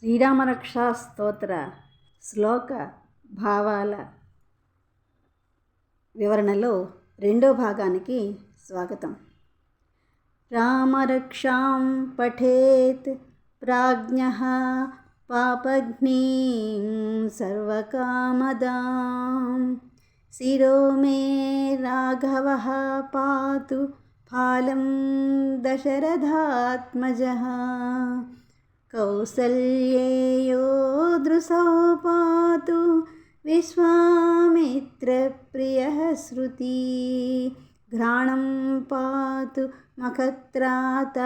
శ్రీరామరక్షా స్తోత్ర శ్లోక భావాల వివరణలో రెండో భాగానికి స్వాగతం. రామరక్షాం పఠేత్ ప్రాజ్ఞః పాపఘ్నీం సర్వకామదాం శిరో మే రాఘవః పాతు ఫాలం దశరథాత్మజః కౌసల్యేయో దృశో పాతు విశ్వామిత్రప్రియః శృతి ఘ్రాణం పాతు మఖత్రాత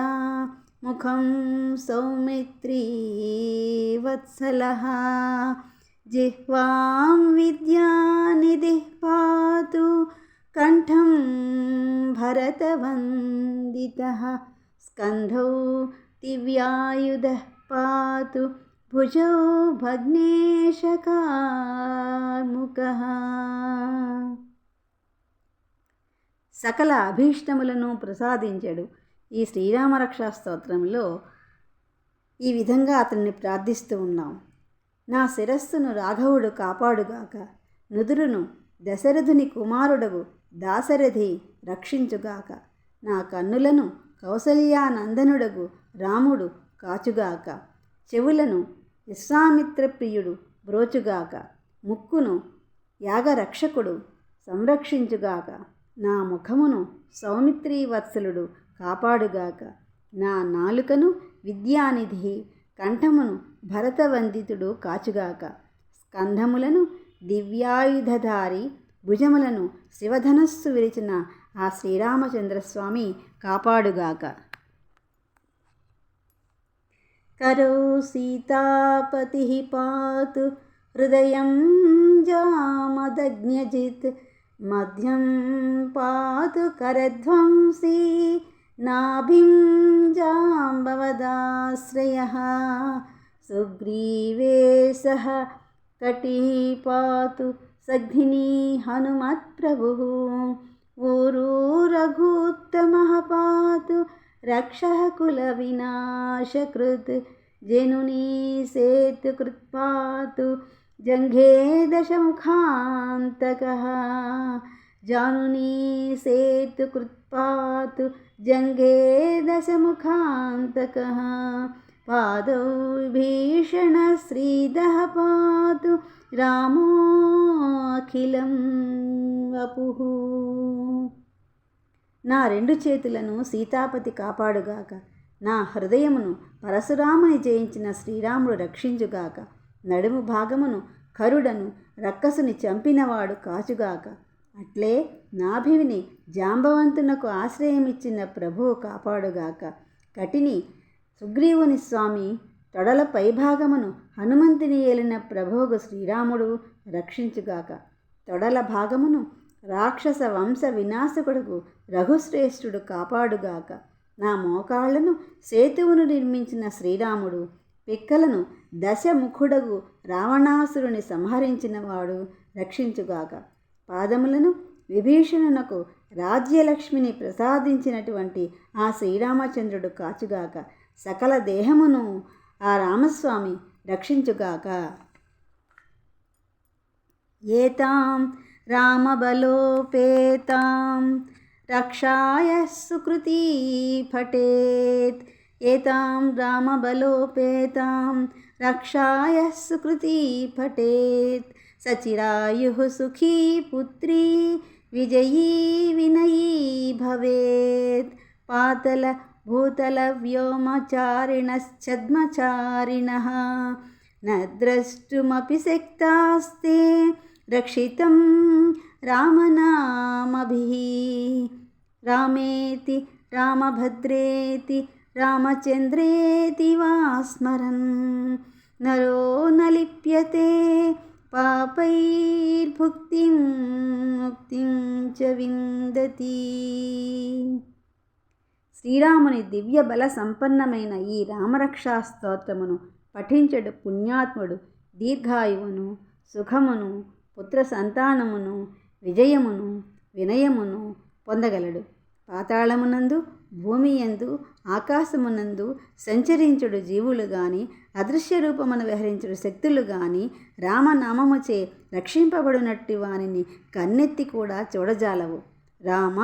ముఖం సౌమిత్రీ వత్సలః జిహ్వాం విద్యానిధిః పాతు కంఠం భరతవందితః స్కంధౌ దివ్యాయుధః పాతు భుజౌ భగ్నేశకాముకః. సకల అభీష్టములను ప్రసాదించడు. ఈ శ్రీరామరక్షా స్తోత్రంలో ఈ విధంగా అతన్ని ప్రార్థిస్తూ ఉన్నాం. నా శిరస్సును రాఘవుడు కాపాడుగాక, నుదురును దశరథుని కుమారుడగు దాశరథి రక్షించుగాక, నా కన్నులను కౌసల్యానందనుడగు రాముడు కాచుగాక, చెవులను విశ్వామిత్రప్రియుడు బ్రోచుగాక, ముక్కును యాగరక్షకుడు సంరక్షించుగాక, నా ముఖమును సౌమిత్రీ వత్సలుడు కాపాడుగాక, నా నాలుకను విద్యానిధి, కంఠమును భరతవందితుడు కాచుగాక, స్కంధములను దివ్యాయుధధారి, భుజములను శివధనస్సు విరిచిన ఆ శ్రీరామచంద్రస్వామి కాపాడుగాక. కరో సీతాపతిః పాతు హృదయం జామదగ్న్యజిత్ మధ్యం పాతు కరధ్వంసీ నాభిం జాంబవదాశ్రయః సుగ్రీవేశః కటిః పాతు సఘ్నినీ హనుమత్ప్రభుః ఊరూ రఘూత్తమః పాతు రక్షః కులవినాశకృత్ జనునీ సేతుకృత్ పాతు జంఘే దశముఖాంతకః జానునీ సేతుకృత్ పాతు జంఘే దశముఖాంతకః పాదౌ విభీషణశ్రీదః పాతు రామో అఖిలం వపుః. నా రెండు చేతులను సీతాపతి కాపాడుగాక, నా హృదయమును పరశురాముని జయించిన శ్రీరాముడు రక్షించుగాక, నడుము భాగమును కరుడను రక్కసుని చంపినవాడు కాచుగాక, అట్లే నాభిని జాంబవంతునకు ఆశ్రయమిచ్చిన ప్రభువు కాపాడుగాక, కటిని సుగ్రీవుని స్వామి తొడల పైభాగమును హనుమంతుని ఏలిన ప్రభువుకు శ్రీరాముడు రక్షించుగాక, తొడల భాగమును రాక్షస వంశ వినాశకుడుకు రఘుశ్రేష్ఠుడు కాపాడుగాక, నా మోకాళ్లను సేతువును నిర్మించిన శ్రీరాముడు, పిక్కలను దశముఖుడగు రావణాసురుని సంహరించినవాడు రక్షించుగాక, పాదములను విభీషణునకు రాజ్యలక్ష్మిని ప్రసాదించినటువంటి ఆ శ్రీరామచంద్రుడు కాచుగాక, సకల దేహమును ఆ రామస్వామి రక్షించుగాక. ఏతాం రామబలోపేతాం రక్షాయ సుకృతీ పఠేత్ ఏతాం రామబలోపేతాం రక్షాయ సుకృతీ పఠేత్ సచిరాయుః సుఖీ పుత్రీ విజయీ వినయీ భవేత్ పాతల భూతల వ్యోమచారిణశ్చద్మచారిణః న ద్రష్టుమపి శక్తాస్తే రక్షితం రామనామభిః రామేతి రామభద్రేతి రామచంద్రేతి వా స్మరన్ నరో న లిప్యతే పాపైర్భుక్తిం ముక్తిం చ విందతి. శ్రీరాముని దివ్య బల సంపన్నమైన ఈ రామరక్షా స్తోత్రమును పఠించడు పుణ్యాత్ముడు దీర్ఘాయువును, సుఖమును, పుత్ర సంతానమును, విజయమును, వినయమును పొందగలడు. పాతాళమునందు భూమి యందు ఆకాశమునందు సంచరించుడు జీవులు గాని అదృశ్య రూపమును విహరించుడు శక్తులు గాని రామనామముచే రక్షింపబడినట్టి వానిని కన్నెత్తి కూడా చూడజాలవు. రామ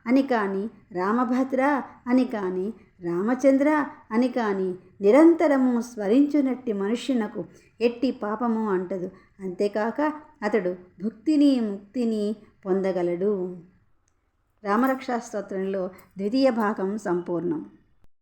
అని కానీ, రామభద్ర అని కానీ, రామచంద్ర అని కానీ నిరంతరము స్మరించునట్టి మనుష్యునకు ఎట్టి పాపము అంటదు. అంతేకాక అతడు భుక్తిని ముక్తిని పొందగలడు. రామరక్షా స్తోత్రంలో 2వ భాగం సంపూర్ణం.